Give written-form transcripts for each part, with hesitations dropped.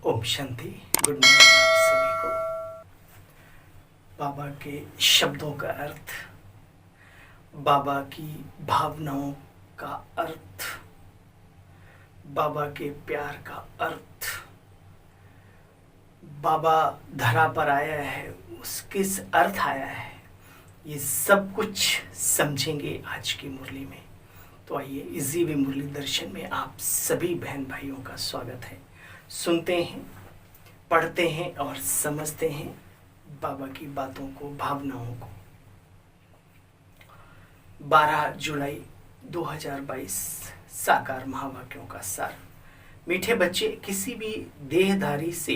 Om Shanti. Good morning आप सभी को। बाबा के शब्दों का अर्थ, बाबा की भावनाओं का अर्थ, बाबा के प्यार का अर्थ, बाबा धरा पर आया है उस किस अर्थ आया है, ये सब कुछ समझेंगे आज की मुरली में। तो आइए इसी भी मुरली दर्शन में आप सभी बहन भाइयों का स्वागत है। सुनते हैं, पढ़ते हैं और समझते हैं बाबा की बातों को, भावनाओं को। 12 जुलाई 2022 साकार महावाक्यों का सार। मीठे बच्चे, किसी भी देहधारी से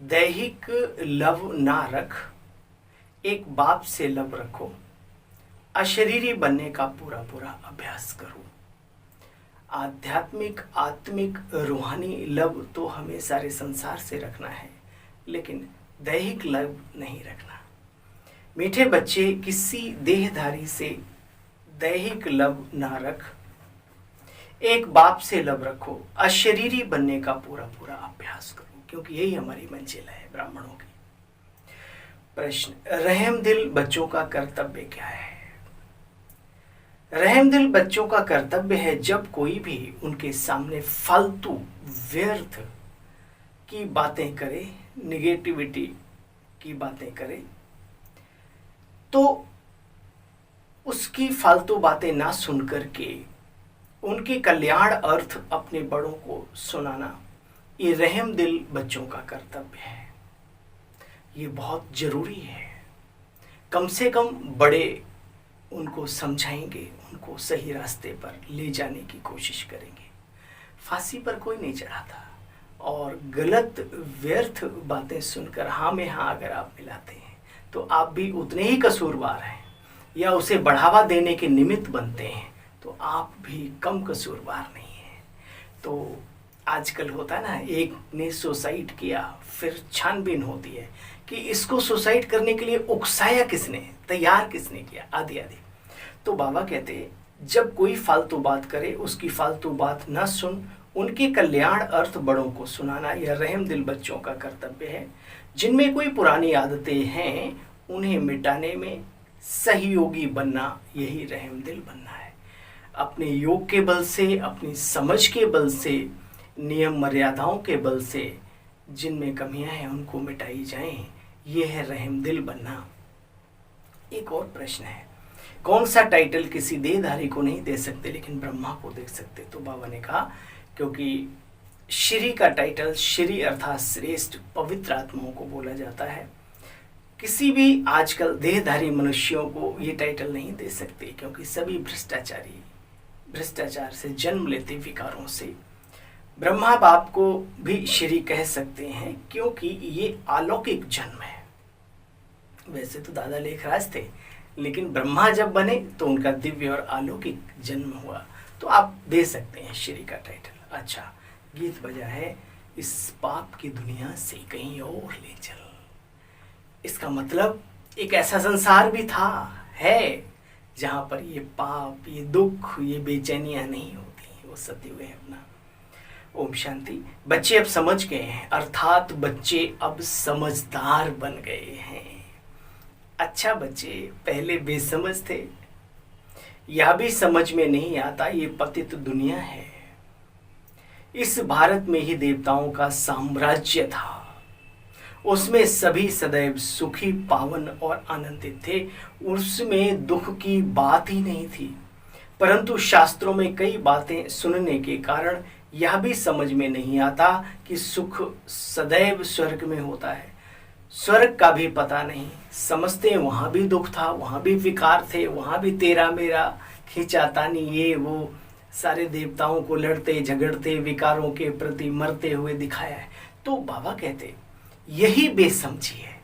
दैहिक लव ना रख, एक बाप से लव रखो, अशरीरी बनने का पूरा पूरा अभ्यास करो। आध्यात्मिक, आत्मिक, रूहानी लव तो हमें सारे संसार से रखना है, लेकिन दैहिक लव नहीं रखना। मीठे बच्चे, किसी देहधारी से दैहिक लव ना रख, एक बाप से लव रखो, अशरीरी बनने का पूरा पूरा अभ्यास करो, क्योंकि यही हमारी मंजिल है ब्राह्मणों की। प्रश्न, रहमदिल बच्चों का कर्तव्य क्या है? रहमदिल बच्चों का कर्तव्य है, जब कोई भी उनके सामने फालतू व्यर्थ की बातें करे, निगेटिविटी की बातें करे, तो उसकी फालतू बातें ना सुन करके उनके कल्याण अर्थ अपने बड़ों को सुनाना, ये रहमदिल बच्चों का कर्तव्य है। ये बहुत जरूरी है। कम से कम बड़े उनको समझाएंगे, उनको सही रास्ते पर ले जाने की कोशिश करेंगे। फांसी पर कोई नहीं चढ़ाता, और गलत व्यर्थ बातें सुनकर हाँ में हाँ अगर आप मिलाते हैं तो आप भी उतने ही कसूरवार हैं, या उसे बढ़ावा देने के निमित्त बनते हैं तो आप भी कम कसूरवार नहीं हैं। तो आजकल होता है ना, एक ने सुसाइड किया, फिर छानबीन होती है कि इसको सुसाइड करने के लिए उकसाया किसने, तैयार किसने किया, आदि आदि। तो बाबा कहते हैं, जब कोई फालतू बात करे उसकी फालतू बात ना सुन, उनके कल्याण अर्थ बड़ों को सुनाना यह रहमदिल बच्चों का कर्तव्य है। जिनमें कोई पुरानी आदतें हैं उन्हें मिटाने में सहयोगी बनना, यही रहमदिल बनना है। अपने योग के बल से, अपनी समझ के बल से, नियम मर्यादाओं के बल से जिनमें कमियां हैं उनको मिटाई जाएं, यह है रहमदिल बनना। एक और प्रश्न है, कौन सा टाइटल किसी देहधारी को नहीं दे सकते लेकिन ब्रह्मा को दे सकते? तो बाबा ने कहा, क्योंकि श्री का टाइटल, श्री अर्थात श्रेष्ठ, पवित्र आत्माओं को बोला जाता है। किसी भी आजकल देहधारी मनुष्यों को ये टाइटल नहीं दे सकते, क्योंकि सभी भ्रष्टाचारी, भ्रष्टाचार से जन्म लेते विकारों से। ब्रह्मा बाप को भी श्री कह सकते हैं, क्योंकि ये अलौकिक जन्म है। वैसे तो दादा लेखराज थे, लेकिन ब्रह्मा जब बने तो उनका दिव्य और अलौकिक जन्म हुआ, तो आप दे सकते हैं श्री का टाइटल। अच्छा, गीत बजा है, इस पाप की दुनिया से कहीं और ले चल। इसका मतलब एक ऐसा संसार भी था, है, जहां पर ये पाप, ये दुख, ये बेचैनियां नहीं होती। वो सत्युग है अपना। ओम शांति। बच्चे अब समझ गए हैं, अर्थात बच्चे अब समझदार बन गए हैं। अच्छा, बच्चे पहले बेसमझ थे, यह भी समझ में नहीं आता ये पतित दुनिया है। इस भारत में ही देवताओं का साम्राज्य था, उसमें सभी सदैव सुखी, पावन और आनंदित थे, उसमें दुख की बात ही नहीं थी। परंतु शास्त्रों में कई बातें सुनने के कारण यह भी समझ में नहीं आता कि सुख सदैव स्वर्ग में होता है। स्वर्ग का भी पता नहीं, समझते वहां भी दुख था, वहां भी विकार थे, वहां भी तेरा मेरा खींचातानी, ये वो सारे देवताओं को लड़ते झगड़ते, विकारों के प्रति मरते हुए दिखाया है। तो बाबा कहते, यही बेसमझी है,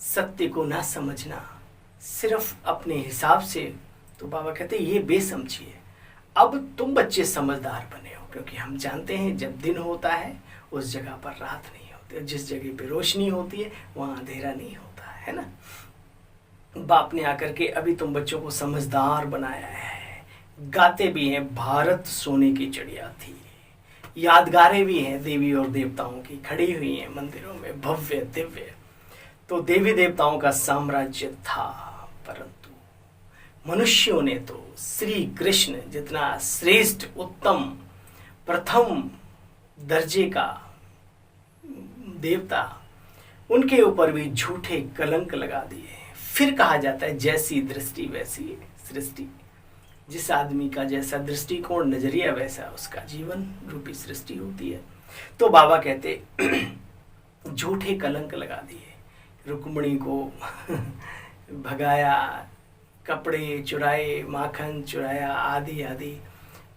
सत्य को ना समझना सिर्फ अपने हिसाब से। तो बाबा कहते ये बेसमझी है। अब तुम बच्चे समझदार बने हो, क्योंकि हम जानते हैं जब दिन होता है उस जगह पर रात नहीं होती, जिस जगह पे रोशनी होती है वहां अंधेरा नहीं होता है ना। बाप ने आकर के अभी तुम बच्चों को समझदार बनाया है। गाते भी हैं, भारत सोने की चिड़िया थी, यादगारें भी हैं देवी और देवताओं की, खड़ी हुई हैं मंदिरों में भव्य दिव्य। तो देवी देवताओं का साम्राज्य था, परंतु मनुष्यों ने तो श्री कृष्ण जितना श्रेष्ठ उत्तम प्रथम दर्जे का देवता, उनके ऊपर भी झूठे कलंक लगा दिए। फिर कहा जाता है जैसी दृष्टि वैसी सृष्टि, जिस आदमी का जैसा दृष्टिकोण नजरिया वैसा उसका जीवन रूपी सृष्टि होती है। तो बाबा कहते झूठे कलंक लगा दिए, रुक्मिणी को भगाया, कपड़े चुराए, माखन चुराया, आदि आदि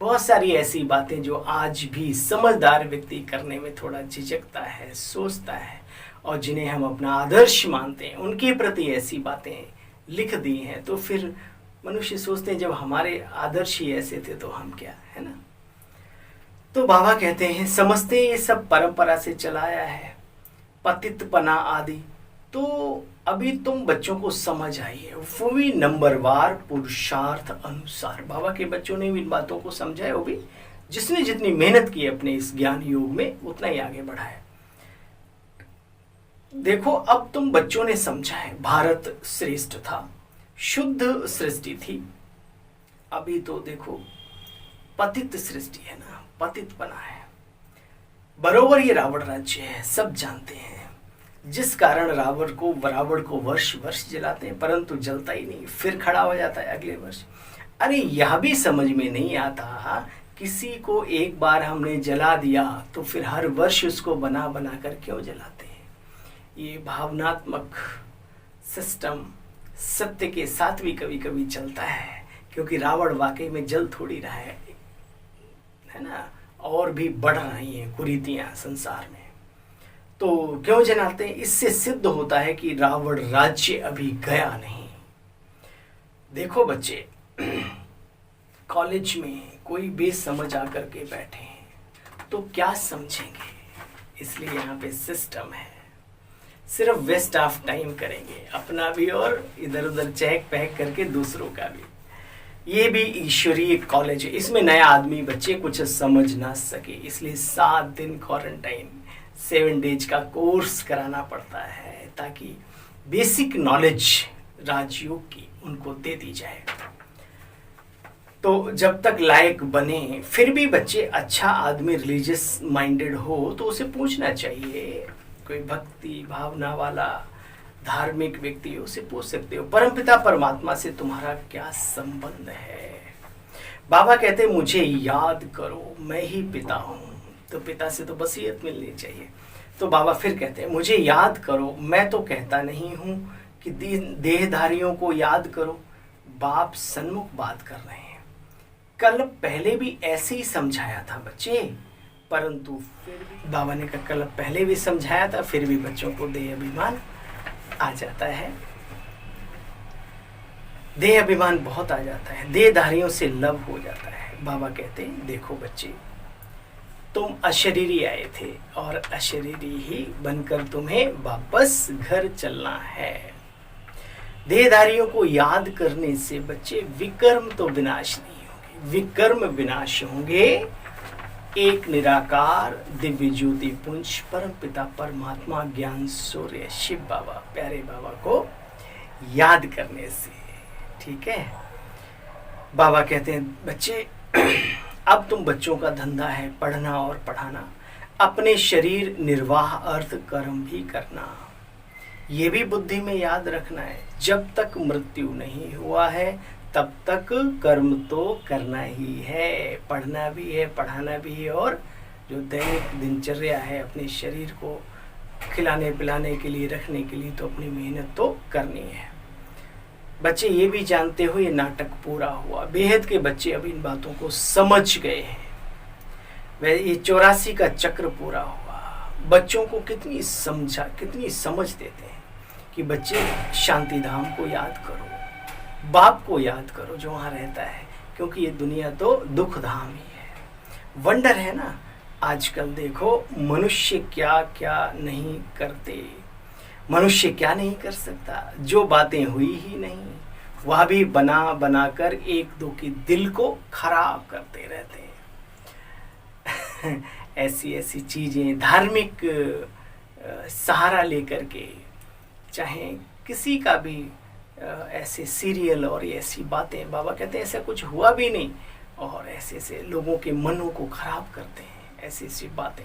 बहुत सारी ऐसी बातें जो आज भी समझदार व्यक्ति करने में थोड़ा झिझकता है, सोचता है, और जिन्हें हम अपना आदर्श मानते हैं उनके प्रति ऐसी बातें लिख दी हैं। तो फिर मनुष्य सोचते हैं जब हमारे आदर्श ही ऐसे थे तो हम क्या, है ना। तो बाबा कहते हैं समझते ये सब परंपरा से चलाया है, पतितपना आदि। तो अभी तुम बच्चों को समझ आई है, वो भी नंबरवार पुरुषार्थ अनुसार। बाबा के बच्चों ने भी इन बातों को समझा है, वो भी जिसने जितनी मेहनत की अपने इस ज्ञान योग में उतना ही आगे बढ़ा है। देखो अब तुम बच्चों ने समझा है भारत श्रेष्ठ था, शुद्ध सृष्टि थी। अभी तो देखो पतित सृष्टि है ना, पतित बना है। बरोबर ये रावण राज्य है, सब जानते हैं, जिस कारण रावण को वर्ष वर्ष जलाते हैं, परंतु जलता ही नहीं, फिर खड़ा हो जाता है अगले वर्ष। अरे यह भी समझ में नहीं आता, किसी को एक बार हमने जला दिया तो फिर हर वर्ष उसको बना बना कर क्यों जलाते हैं। ये भावनात्मक सिस्टम सत्य के साथ भी कभी कभी चलता है, क्योंकि रावण वाकई में जल थोड़ी रहा है ना, और भी बढ़ रही हैं कुरीतियां संसार में। तो क्यों जलाते हैं, इससे सिद्ध होता है कि रावण राज्य अभी गया नहीं। देखो बच्चे कॉलेज में कोई बेसमझ आकर के बैठे हैं तो क्या समझेंगे, इसलिए यहाँ पे सिस्टम है। सिर्फ वेस्ट ऑफ टाइम करेंगे, अपना भी और इधर उधर चहक पहक करके दूसरों का भी। ये भी ईश्वरीय कॉलेज है, इसमें नया आदमी बच्चे कुछ समझ ना सके, इसलिए 7 दिन क्वारंटाइन 7 डेज का कोर्स कराना पड़ता है, ताकि बेसिक नॉलेज राजयोग की उनको दे दी जाए। तो जब तक लायक बने, फिर भी बच्चे अच्छा आदमी रिलीजियस माइंडेड हो तो उसे पूछना चाहिए, कोई भक्ति भावना वाला धार्मिक व्यक्ति हो, उसे पूछ सकते हो परमपिता परमात्मा से तुम्हारा क्या संबंध है। बाबा कहते मुझे याद करो, मैं ही पिता हूँ। तो पिता से तो वसीयत मिलनी चाहिए। तो बाबा फिर कहते हैं मुझे याद करो, मैं तो कहता नहीं हूँ कि देहधारियों को याद करो, बाप सन्मुख बात कर रहे हैं। कल पहले भी ऐसे ही समझाया था बच्चे, परंतु फिर भी बाबा ने कल पहले भी समझाया था, फिर भी बच्चों को देह अभिमान आ जाता है, देह अभिमान बहुत आ जाता है, देहधारियों से लव हो जाता है। बाबा कहते हैं देखो बच्चे, तुम अशरीरी आए थे और अशरीरी ही बनकर तुम्हें वापस घर चलना है। देहधारियों को याद करने से बच्चे विकर्म तो विनाश नहीं होंगे, विकर्म विनाश होंगे। एक निराकार दिव्य ज्योति पुंज परम पिता परमात्मा ज्ञान सूर्य शिव बाबा प्यारे बाबा को याद करने से, ठीक है। बाबा कहते हैं बच्चे अब तुम बच्चों का धंधा है पढ़ना और पढ़ाना, अपने शरीर निर्वाह अर्थ कर्म भी करना। ये भी बुद्धि में याद रखना है, जब तक मृत्यु नहीं हुआ है तब तक कर्म तो करना ही है, पढ़ना भी है पढ़ाना भी है, और जो दैनिक दिनचर्या है अपने शरीर को खिलाने पिलाने के लिए रखने के लिए तो अपनी मेहनत तो करनी है। बच्चे ये भी जानते हो ये नाटक पूरा हुआ, बेहद के बच्चे अब इन बातों को समझ गए हैं। वह ये 84 का चक्र पूरा हुआ। बच्चों को कितनी समझ देते हैं कि बच्चे शांति धाम को याद करो, बाप को याद करो जो वहाँ रहता है, क्योंकि ये दुनिया तो दुख धाम ही है। वंडर है ना, आजकल देखो मनुष्य क्या क्या नहीं करते, मनुष्य क्या नहीं कर सकता, जो बातें हुई ही नहीं वह भी बना बना कर एक दो के दिल को खराब करते रहते हैं। ऐसी ऐसी चीज़ें धार्मिक सहारा लेकर के, चाहे किसी का भी ऐसे सीरियल और ऐसी बातें, बाबा कहते हैं ऐसा कुछ हुआ भी नहीं, और ऐसे ऐसे लोगों के मनों को खराब करते हैं ऐसी ऐसी बातें,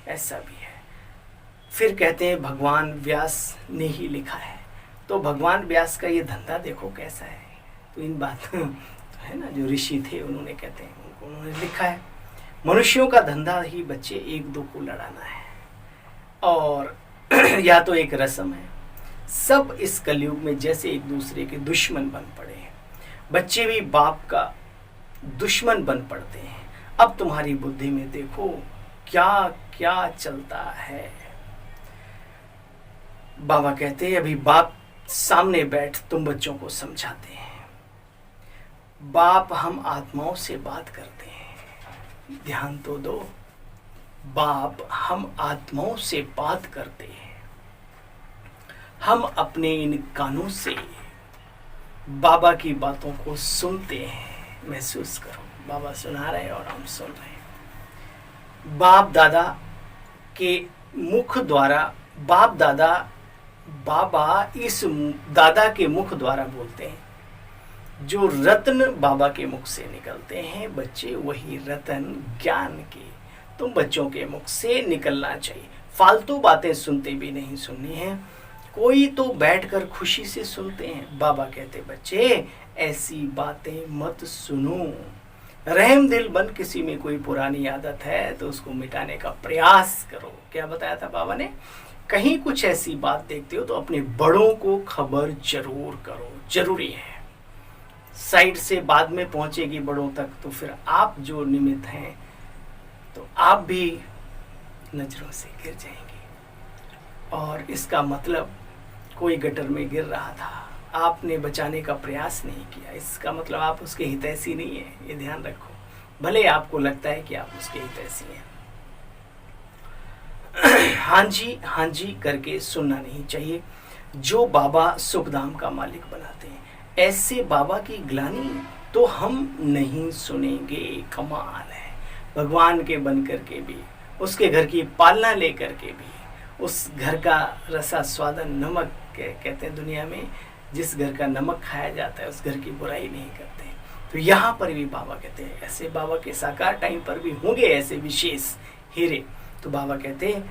ऐसा भी है। फिर कहते हैं भगवान व्यास ने ही लिखा है, तो भगवान व्यास का ये धंधा देखो कैसा है। तो इन बातों तो है ना, जो ऋषि थे उन्होंने कहते हैं, उन्होंने लिखा है मनुष्यों का धंधा ही बच्चे एक दो को लड़ाना है, और या तो एक रस्म है। सब इस कलयुग में जैसे एक दूसरे के दुश्मन बन पड़े हैं, बच्चे भी बाप का दुश्मन बन पड़ते हैं। अब तुम्हारी बुद्धि में देखो क्या क्या चलता है। बाबा कहते हैं अभी बाप सामने बैठ तुम बच्चों को समझाते हैं। बाप हम आत्माओं से बात करते हैं, ध्यान तो दो। बाप हम आत्माओं से बात करते हैं, हम अपने इन कानों से बाबा की बातों को सुनते हैं। महसूस करो, बाबा सुना रहे हैं और हम सुन रहे हैं। बाप दादा के मुख द्वारा, बाप दादा, बाबा इस दादा के मुख द्वारा बोलते हैं। जो रत्न बाबा के मुख से निकलते हैं बच्चे, वही रत्न ज्ञान के तुम बच्चों के मुख से निकलना चाहिए। फालतू बातें सुनते भी नहीं सुननी है, कोई तो बैठकर खुशी से सुनते हैं। बाबा कहते बच्चे ऐसी बातें मत सुनो, रहम दिल बन, किसी में कोई पुरानी आदत है तो उसको मिटाने का प्रयास करो। क्या बताया था बाबा ने, कहीं कुछ ऐसी बात देखते हो तो अपने बड़ों को खबर जरूर करो, जरूरी है। साइड से बाद में पहुंचेगी बड़ों तक तो फिर आप जो निमित्त हैं तो आप भी नजरों से गिर जाएंगे। और इसका मतलब कोई गटर में गिर रहा था, आपने बचाने का प्रयास नहीं किया, इसका मतलब आप उसके हितैषी नहीं है, ये ध्यान रखो। भले आपको लगता है कि आप उसके हितैषी हैं। हाँ जी करके सुनना नहीं चाहिए। जो बाबा सुखधाम का मालिक बनाते हैं, ऐसे बाबा की ग्लानि तो हम नहीं सुनेंगे। कमाल है, भगवान के बन करके भी, उसके घर की पालना लेकर के भी, उस घर का रसा स्वादन नमक कहते हैं दुनिया में, जिस घर का नमक खाया जाता है उस घर की बुराई नहीं करते। तो यहाँ पर भी बाबा कहते हैं ऐसे बाबा के साकार टाइम पर भी होंगे ऐसे विशेष हीरे। तो बाबा कहते हैं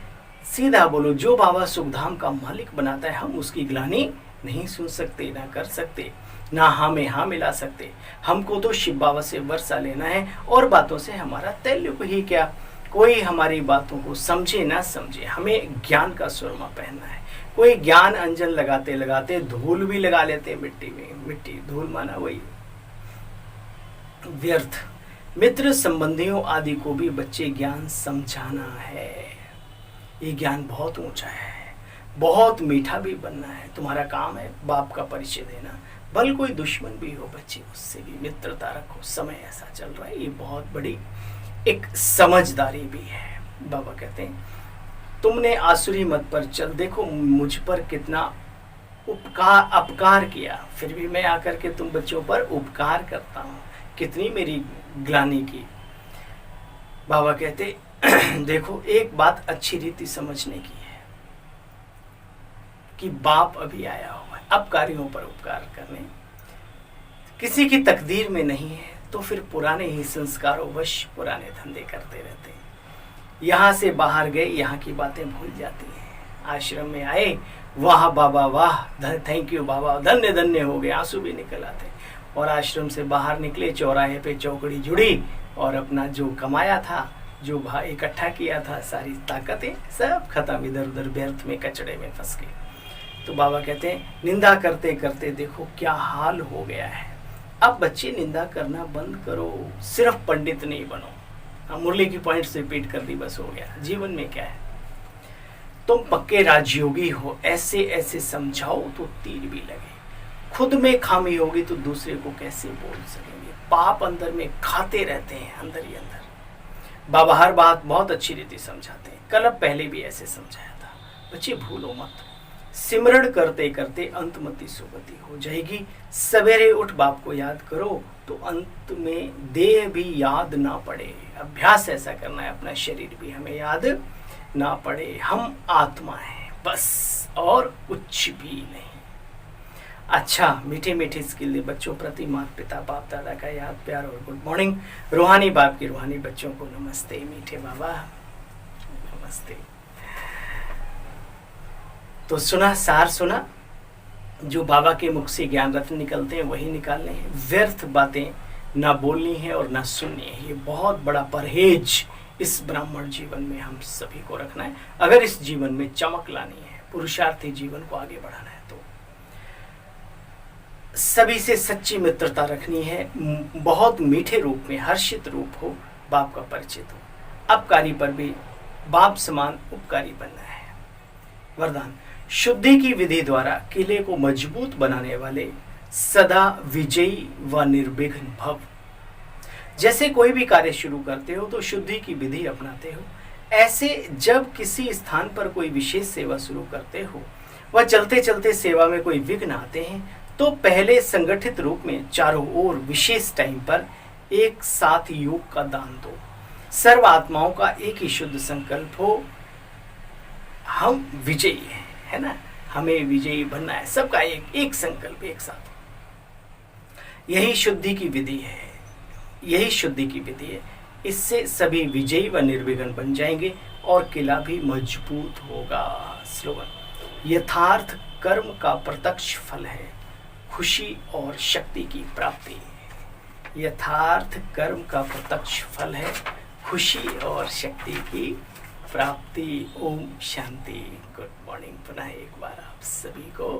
सीधा बोलो, जो बाबा सुखधाम का मालिक बनाता है हम उसकी ग्लानि नहीं सुन सकते, ना कर सकते, ना हाँ में हाँ मिला सकते। हमको तो शिव बाबा से वर्षा लेना है, और बातों से हमारा तैल्लुक ही क्या। कोई हमारी बातों को समझे ना समझे, हमें ज्ञान का सुरमा पहनना है। कोई ज्ञान अंजन लगाते लगाते धूल भी लगा लेते मिट्टी में, मिट्टी धूल माना वही व्यर्थ। मित्र संबंधियों आदि को भी बच्चे ज्ञान समझाना है। ये ज्ञान बहुत ऊंचा है, बहुत मीठा भी बनना है। तुम्हारा काम है बाप का परिचय देना, भले कोई दुश्मन भी हो बच्चे उससे भी मित्रता रखो। समय ऐसा चल रहा है, ये बहुत बड़ी एक समझदारी भी है। बाबा कहते हैं तुमने आसुरी मत पर चल, देखो मुझ पर कितना अपकार किया, फिर भी मैं आकर के तुम बच्चों पर उपकार करता हूँ, कितनी मेरी ग्लानि की। बाबा कहते देखो एक बात अच्छी रीति समझने की है कि बाप अभी आया हुआ है अब कार्यों पर उपकार करने, किसी की तकदीर में नहीं है तो फिर पुराने ही संस्कारों वश पुराने धंधे करते रहते हैं। यहाँ से बाहर गए, यहाँ की बातें भूल जाती हैं। आश्रम में आए, वाह बाबा वाह, थैंक यू बाबा, धन्य धन्य हो गए, आंसू भी निकल आते। और आश्रम से बाहर निकले, चौराहे पे चौकड़ी जुड़ी और अपना जो कमाया था, जो भाई इकट्ठा किया था, सारी ताकतें सब खत्म, इधर उधर व्यर्थ में कचड़े में फंस गए। तो बाबा कहते हैं निंदा करते करते देखो क्या हाल हो गया है। अब बच्चे निंदा करना बंद करो, सिर्फ पंडित नहीं बनो। मुरली की पॉइंट से रिपीट कर दी, बस हो गया। जीवन में क्या है, तुम पक्के राजयोगी हो, ऐसे ऐसे समझाओ तो तीर भी लगे। खुद में खामी होगी तो दूसरे को कैसे बोल सकेंगे। पाप अंदर में खाते रहते हैं, अंदर ही अंदर। बाबा हर बात बहुत अच्छी रीति समझाते हैं, कल पहले भी ऐसे समझाया था। बच्चे भूलो मत, सिमरण करते करते अंतमति सुगति हो जाएगी। सवेरे उठ बाप को याद करो तो अंत में देह भी याद ना पड़े। अब अभ्यास ऐसा करना है, अपना शरीर भी हमें याद ना पड़े। हम आत्मा हैं बस, और कुछ भी नहीं। अच्छा, मीठे मीठे स्किल बच्चों प्रति माता पिता बाप दादा का याद प्यार और गुड मॉर्निंग। रूहानी बाप की रूहानी बच्चों को नमस्ते। मीठे बाबा नमस्ते। तो सुना, सार सुना, जो बाबा के मुख से ज्ञान रत्न निकलते हैं वही निकालने हैं। व्यर्थ बातें ना बोलनी है और ना सुननी है। ये बहुत बड़ा परहेज इस ब्राह्मण जीवन में हम सभी को रखना है, अगर इस जीवन में चमक लानी है, पुरुषार्थी जीवन को आगे बढ़ाना है। तो सभी से सच्ची मित्रता रखनी है, बहुत मीठे रूप में, हर्षित रूप हो, बाप का परिचित हो, अपकारी पर भी बाप समान उपकारी बनना है। वरदान, शुद्धि की विधि द्वारा किले को मजबूत बनाने वाले सदा विजयी व निर्विघ्न भव। जैसे कोई भी कार्य शुरू करते हो तो शुद्धि की विधि अपनाते हो, ऐसे जब किसी स्थान पर कोई विशेष सेवा शुरू करते हो व चलते चलते सेवा में कोई विघ्न आते हैं तो पहले संगठित रूप में चारों ओर विशेष टाइम पर एक साथ योग का दान दो। सर्व आत्माओं का एक ही शुद्ध संकल्प हो, हम विजयी हैं, है ना, हमें विजयी बनना है, सबका एक संकल्प एक साथ। यही शुद्धि की विधि है, यही शुद्धि की विधि है। इससे सभी विजयी व निर्विघ्न बन जाएंगे और किला भी मजबूत होगा। स्लोगन, यथार्थ कर्म का प्रत्यक्ष फल है खुशी और शक्ति की प्राप्ति। यथार्थ कर्म का प्रत्यक्ष फल है खुशी और शक्ति की प्राप्ति। ओम शांति। गुड मॉर्निंग पुनः एक बार आप सभी को।